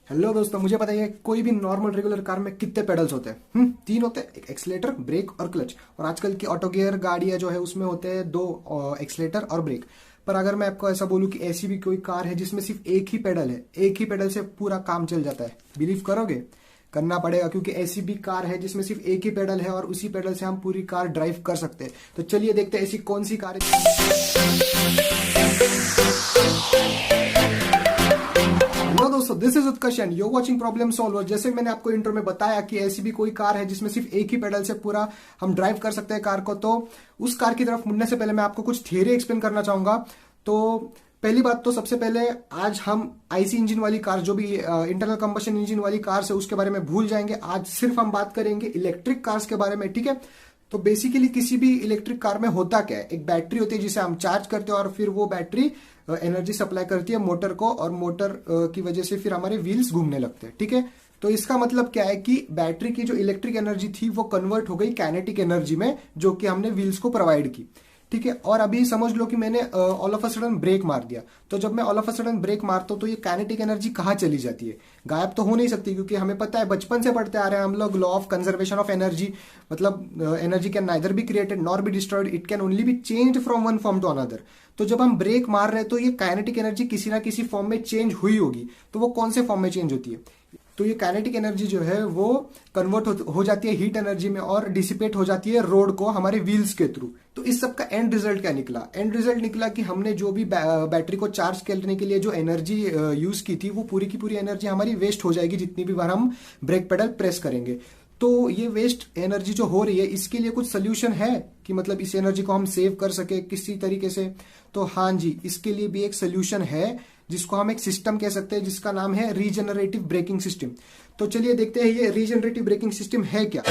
Hello दोस्तों, मुझे बताइए कोई भी नॉर्मल रेगुलर कार में कितने पेडल्स होते हैं? तीन होते हैं, एक एक्सीलेटर, ब्रेक और क्लच। और आजकल की ऑटो गियर गाड़ियां जो है उसमें होते हैं दो, एक्सीलेटर और ब्रेक। पर अगर मैं आपको ऐसा बोलूं कि ऐसी भी कोई कार है जिसमें सिर्फ एक ही पेडल है, एक ही पेडल से पूरा काम चल जाता है, बिलीव करोगे? करना पड़ेगा, क्योंकि ऐसी भी कार है जिसमें सिर्फ एक ही पेडल है और उसी पेडल से हम पूरी कार ड्राइव कर सकते हैं। तो चलिए देखते हैं ऐसी कौन सी कार है। हेलो दोस्तों, this is Utkarsh and you watching problem solver. जैसे मैंने आपको इंट्रो में बताया कि ऐसी भी कोई कार है जिसमें सिर्फ एक ही पेडल से पूरा हम ड्राइव कर सकते हैं कार को, तो उस कार की तरफ मुड़ने से पहले मैं आपको कुछ थियरी एक्सप्लेन करना चाहूंगा। तो पहली बात तो सबसे पहले आज हम आईसी इंजन वाली कार, जो भी इंटरनल कंबशन इंजन वाली कार है, उसके बारे में भूल जाएंगे। आज सिर्फ हम बात करेंगे इलेक्ट्रिक कार्स के बारे में, ठीक है? तो बेसिकली किसी भी इलेक्ट्रिक कार में होता क्या है, एक बैटरी होती है जिसे हम चार्ज करते हैं और फिर वो बैटरी एनर्जी सप्लाई करती है मोटर को, और मोटर की वजह से फिर हमारे व्हील्स घूमने लगते हैं, ठीक है? तो इसका मतलब क्या है कि बैटरी की जो इलेक्ट्रिक एनर्जी थी वो कन्वर्ट हो गई काइनेटिक एनर्जी में, जो कि हमने व्हील्स को प्रोवाइड की, ठीक है? और अभी समझ लो कि मैंने all of a sudden brake मार दिया, तो जब मैं all of a sudden brake मारता हूं तो ये काइनेटिक एनर्जी कहाँ चली जाती है? गायब तो हो नहीं सकती, क्योंकि हमें पता है, बचपन से पढ़ते आ रहे हैं हम लोग, law of conservation of energy. मतलब energy can neither be created nor be destroyed, it can only be change from one form to another. तो जब हम ब्रेक मार रहे हैं तो ये काइनेटिक एनर्जी किसी ना किसी फॉर्म में चेंज हुई होगी। तो वो कौन से फॉर्म में चेंज होती है? तो ये काइनेटिक एनर्जी जो है वो कन्वर्ट हो जाती है हीट एनर्जी में और डिसिपेट हो जाती है रोड को हमारे व्हील्स के थ्रू। तो इस सब का एंड रिजल्ट क्या निकला? एंड रिजल्ट निकला कि हमने जो भी बैटरी को चार्ज करने के लिए जो एनर्जी यूज की थी, वो पूरी की पूरी एनर्जी हमारी वेस्ट हो जाएगी जितनी भी बार हम ब्रेक पेडल प्रेस करेंगे। तो ये वेस्ट एनर्जी जो हो रही है, इसके लिए कुछ सोल्यूशन है कि मतलब इस एनर्जी को हम सेव कर सके किसी तरीके से? तो हाँ जी, इसके लिए भी एक सोल्यूशन है जिसको हम एक सिस्टम कह सकते हैं, जिसका नाम है रीजनरेटिव ब्रेकिंग सिस्टम। तो चलिए देखते हैं ये रीजनरेटिव ब्रेकिंग सिस्टम है क्या।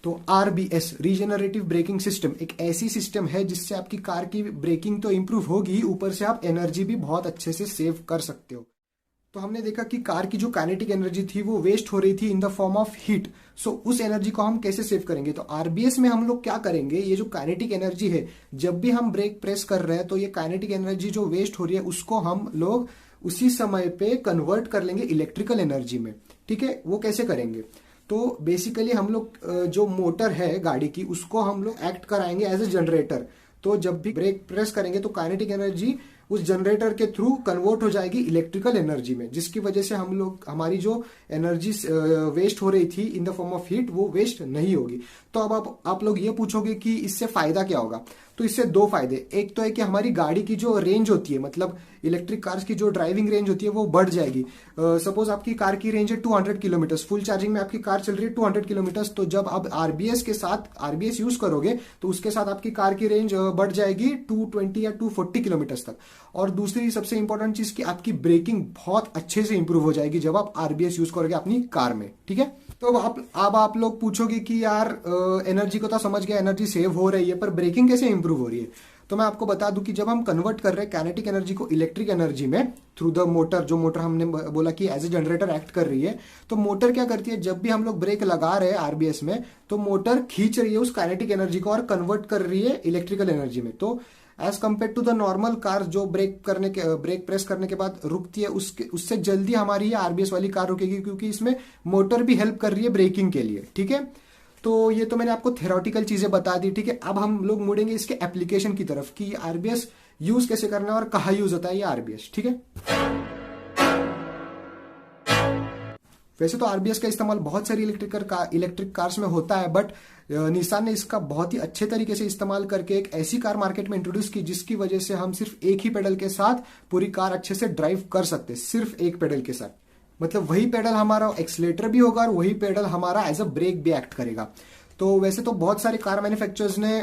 तो आरबीएस, रीजनरेटिव ब्रेकिंग सिस्टम, एक ऐसी सिस्टम है जिससे आपकी कार की ब्रेकिंग तो इंप्रूव होगी, ऊपर से आप एनर्जी भी बहुत अच्छे से सेव कर सकते हो। तो हमने देखा कि कार की जो काइनेटिक एनर्जी थी वो वेस्ट हो रही थी in the form of heat. So उस एनर्जी को हम कैसे सेव करेंगे? तो आरबीएस में हम लोग क्या करेंगे, ये जो काइनेटिक एनर्जी है, जब भी हम ब्रेक प्रेस कर रहे हैं तो ये काइनेटिक एनर्जी जो वेस्ट हो रही है उसको हम लोग उसी समय पे कन्वर्ट कर लेंगे इलेक्ट्रिकल एनर्जी में, ठीक है? वो कैसे करेंगे? तो बेसिकली हम लोग जो मोटर है गाड़ी की, उसको हम लोग एक्ट कराएंगे एज ए जनरेटर। तो जब भी ब्रेक प्रेस करेंगे तो काइनेटिक एनर्जी उस जनरेटर के थ्रू कन्वर्ट हो जाएगी इलेक्ट्रिकल एनर्जी में, जिसकी वजह से हम लोग, हमारी जो एनर्जी वेस्ट हो रही थी in the form of heat, वो वेस्ट नहीं होगी। तो अब आप लोग ये पूछोगे कि इससे फायदा क्या होगा? तो इससे दो फायदे। एक तो है कि हमारी गाड़ी की जो रेंज होती है, मतलब इलेक्ट्रिक कार्स की जो ड्राइविंग रेंज होती है वो बढ़ जाएगी। सपोज आपकी कार की रेंज है 200 किलोमीटर, फुल चार्जिंग में आपकी कार चल रही है 200 किलोमीटर, तो जब आप आरबीएस के साथ आरबीएस यूज करोगे तो उसके साथ आपकी कार की रेंज बढ़ जाएगी 220 या 240 किलोमीटर तक। और दूसरी सबसे इंपॉर्टेंट चीज कि आपकी ब्रेकिंग बहुत अच्छे से इंप्रूव हो जाएगी जब आप आरबीएस यूज करोगे अपनी कार में, ठीक है? तो अब आप लोग पूछोगे कि यार एनर्जी को तो समझ गया, एनर्जी सेव हो रही है, पर ब्रेकिंग कैसे इंप्रूव हो रही है? तो मैं आपको बता दूं कि जब हम कन्वर्ट कर रहे हैं काइनेटिक एनर्जी को इलेक्ट्रिक एनर्जी में थ्रू द मोटर, जो मोटर हमने बोला कि एज ए जनरेटर एक्ट कर रही है, तो मोटर क्या करती है, जब भी हम लोग ब्रेक लगा रहे हैं आरबीएस में, तो मोटर खींच रही है उस काइनेटिक एनर्जी को और कन्वर्ट कर रही है इलेक्ट्रिकल एनर्जी में। तो as compare to the normal car जो ब्रेक प्रेस करने के बाद रुकती है, उससे जल्दी हमारी ये आरबीएस वाली कार रुकेगी, क्योंकि इसमें मोटर भी हेल्प कर रही है ब्रेकिंग के लिए, ठीक है? तो ये तो मैंने आपको थ्योरेटिकल चीजें बता दी, ठीक है? अब हम लोग मुड़ेंगे इसके एप्लीकेशन की तरफ कि आरबीएस यूज कैसे करना है और कहाँ यूज होता है ये आरबीएस, ठीक है? वैसे तो आरबीएस का इस्तेमाल बहुत सारी इलेक्ट्रिक कार्स में होता है, बट निसान ने इसका बहुत ही अच्छे तरीके से इस्तेमाल करके एक ऐसी कार मार्केट में इंट्रोड्यूस की जिसकी वजह से हम सिर्फ एक ही पेडल के साथ पूरी कार अच्छे से ड्राइव कर सकते हैं, सिर्फ एक पेडल के साथ। मतलब वही पेडल हमारा एक्सीलेटर भी होगा और वही पेडल हमारा एज अ ब्रेक भी एक्ट करेगा। तो वैसे तो बहुत सारे कार मैन्युफैक्चरर्स ने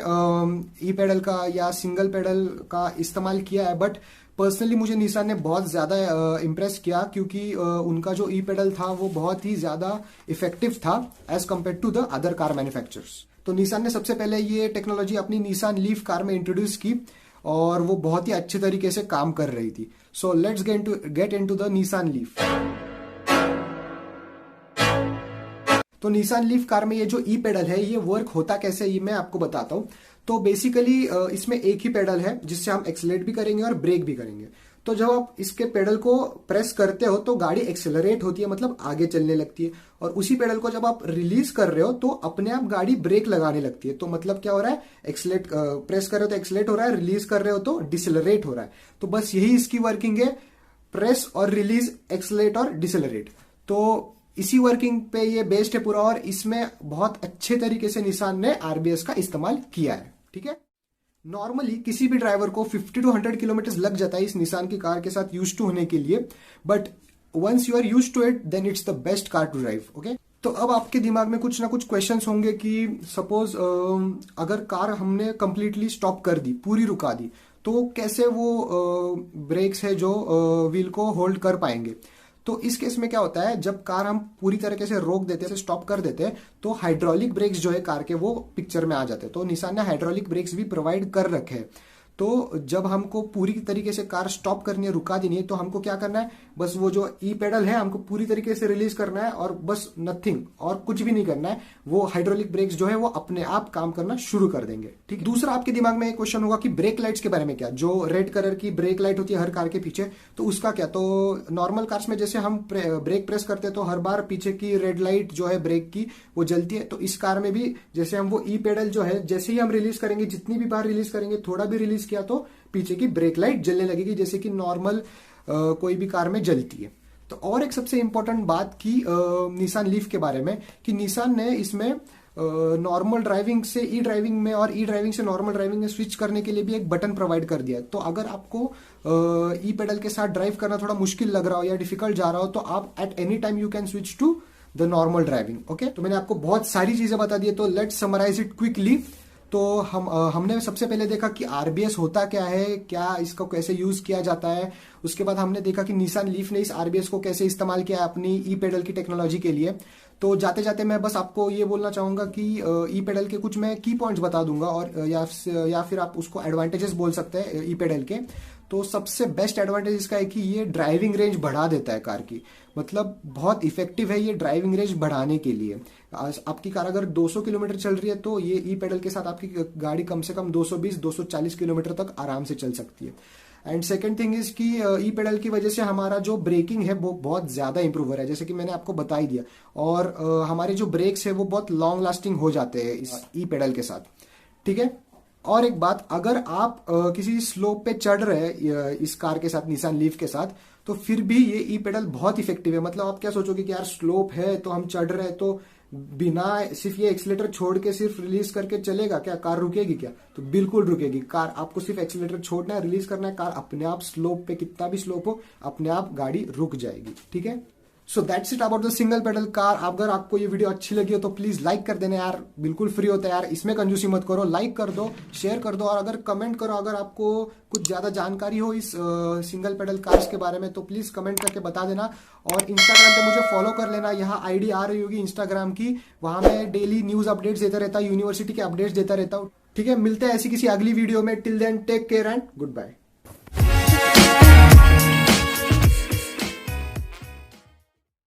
ई पेडल का या सिंगल पेडल का इस्तेमाल किया है, बट पर्सनली मुझे निसान ने बहुत ज्यादा इम्प्रेस किया, क्योंकि उनका जो ई पेडल था वो बहुत ही ज्यादा इफेक्टिव था as compare to the other car manufacturers. तो निसान ने सबसे पहले ये टेक्नोलॉजी अपनी निसान लीफ कार में इंट्रोड्यूस की और वो बहुत ही अच्छे तरीके से काम कर रही थी। So let's get into the Nissan leaf. तो निसान लीफ कार में ये जो ई पेडल है ये वर्क होता कैसे, ये मैं आपको बताता हूँ। तो बेसिकली इसमें एक ही पेडल है जिससे हम एक्सीलरेट भी करेंगे और ब्रेक भी करेंगे। तो जब आप इसके पेडल को प्रेस करते हो तो गाड़ी एक्सेलरेट होती है, मतलब आगे चलने लगती है, और उसी पेडल को जब आप रिलीज कर रहे हो तो अपने आप गाड़ी ब्रेक लगाने लगती है। तो मतलब क्या हो रहा है, एक्सेलेट प्रेस कर रहे हो तो एक्सेलेट हो रहा है, रिलीज कर रहे हो तो डिसेलरेट हो रहा है। तो बस यही इसकी वर्किंग है, प्रेस और रिलीज, एक्सेलेट और डिसेलरेट। तो इसी वर्किंग पे ये बेस्ड है पूरा, और इसमें बहुत अच्छे तरीके से निसान ने आरबीएस का इस्तेमाल किया है। ठीक है, नॉर्मली किसी भी ड्राइवर को 50 to 100 किलोमीटर लग जाता है इस निसान की कार के साथ यूज टू होने के लिए, but once you are use to it then it's the best car to drive. Okay, तो अब आपके दिमाग में कुछ ना कुछ क्वेश्चंस होंगे कि सपोज अगर कार हमने कंप्लीटली स्टॉप कर दी, पूरी रुका दी, तो कैसे वो ब्रेक्स है जो व्हील को होल्ड कर पाएंगे। तो इस केस में क्या होता है, जब कार हम पूरी तरीके से रोक देते हैं, स्टॉप कर देते हैं, तो हाइड्रोलिक ब्रेक्स जो है कार के वो पिक्चर में आ जाते हैं। तो निसान ने हाइड्रोलिक ब्रेक्स भी प्रोवाइड कर रखे हैं। तो जब हमको पूरी तरीके से कार स्टॉप करनी है, रुका देनी है, तो हमको क्या करना है, बस वो जो ई पेडल है हमको पूरी तरीके से रिलीज करना है, और बस नथिंग, और कुछ भी नहीं करना है। वो हाइड्रोलिक ब्रेक्स जो है वो अपने आप काम करना शुरू कर देंगे। ठीक, दूसरा आपके दिमाग में एक क्वेश्चन होगा कि ब्रेक लाइट्स के बारे में क्या, जो रेड कलर की ब्रेक लाइट होती है हर कार के पीछे, तो उसका क्या। तो नॉर्मल कार्स में जैसे हम ब्रेक प्रेस करते हैं तो हर बार पीछे की रेड लाइट जो है ब्रेक की वो जलती है। तो इस कार में भी जैसे हम वो ई पेडल जो है जैसे ही हम रिलीज करेंगे, जितनी भी बार रिलीज करेंगे, थोड़ा भी रिलीज किया तो पीछे की ब्रेक लाइट जलने लगेगी, जैसे कि नॉर्मल कोई भी कार में जलती है। तो और एक सबसे इंपॉर्टेंट बात की निसान लीफ के बारे में, कि निसान ने इसमें नॉर्मल ड्राइविंग से ई ड्राइविंग में और ई ड्राइविंग से नॉर्मल ड्राइविंग में स्विच करने के लिए भी एक बटन प्रोवाइड कर दिया है। तो अगर आपको ई पेडल के साथ ड्राइव करना थोड़ा मुश्किल लग रहा हो या डिफिकल्ट जा रहा हो, तो आप at any time you can switch to the normal driving. Okay, तो मैंने आपको बहुत सारी चीजें बता दी है, तो लेट्स समराइज इट क्विकली। तो हमने सबसे पहले देखा कि आरबीएस होता क्या है, क्या इसको कैसे यूज किया जाता है। उसके बाद हमने देखा कि निसान लीफ ने इस आरबीएस को कैसे इस्तेमाल किया है अपनी ई पेडल की टेक्नोलॉजी के लिए। तो जाते जाते मैं बस आपको ये बोलना चाहूंगा कि ई पेडल के कुछ मैं की पॉइंट्स बता दूंगा, और या फिर आप उसको एडवांटेजेस बोल सकते हैं ई पेडल के। तो सबसे बेस्ट एडवांटेज इसका है कि ये ड्राइविंग रेंज बढ़ा देता है कार की, मतलब बहुत इफेक्टिव है ये ड्राइविंग रेंज बढ़ाने के लिए। आपकी कार अगर 200 किलोमीटर चल रही है तो ये ई पेडल के साथ आपकी गाड़ी कम से कम 220-240 किलोमीटर तक आराम से चल सकती है। एंड सेकंड थिंग इज कि ई पेडल की वजह से हमारा जो ब्रेकिंग है वो बहुत ज्यादा इंप्रूव हो रहा है, जैसे कि मैंने आपको बता ही दिया। और हमारे जो ब्रेक्स है वो बहुत लॉन्ग लास्टिंग हो जाते हैं इस ई पेडल के साथ। ठीक है, और एक बात, अगर आप किसी स्लोप पे चढ़ रहे हैं इस कार के साथ, निसान लीफ के साथ, तो फिर भी ये ई पेडल बहुत इफेक्टिव है। मतलब आप क्या सोचोगे कि यार स्लोप है तो हम चढ़ रहे हैं, तो बिना सिर्फ ये एक्सीलेटर छोड़ के सिर्फ रिलीज करके चलेगा क्या, कार रुकेगी क्या? तो बिल्कुल रुकेगी कार। आपको सिर्फ एक्सीलेटर छोड़ना है, रिलीज करना है, कार अपने आप स्लोप पे, कितना भी स्लोप हो, अपने आप गाड़ी रुक जाएगी। ठीक है, so that's it about the single pedal car. अगर आपको ये वीडियो अच्छी लगी हो तो प्लीज लाइक कर देना यार, बिल्कुल फ्री होता है यार, इसमें कंजूसी मत करो, लाइक कर दो, शेयर कर दो, और अगर कमेंट करो अगर आपको कुछ ज्यादा जानकारी हो इस सिंगल पेडल कार्स के बारे में, तो प्लीज कमेंट करके बता देना। और इंस्टाग्राम पे मुझे फॉलो कर लेना, यहाँ आईडी आ रही होगी इंस्टाग्राम की, वहां मैं डेली न्यूज अपडेट्स देता रहता हूँ, यूनिवर्सिटी के अपडेट्स देता रहता हूँ। ठीक है, मिलते हैं ऐसी किसी अगली वीडियो में। Till then take care and good bye.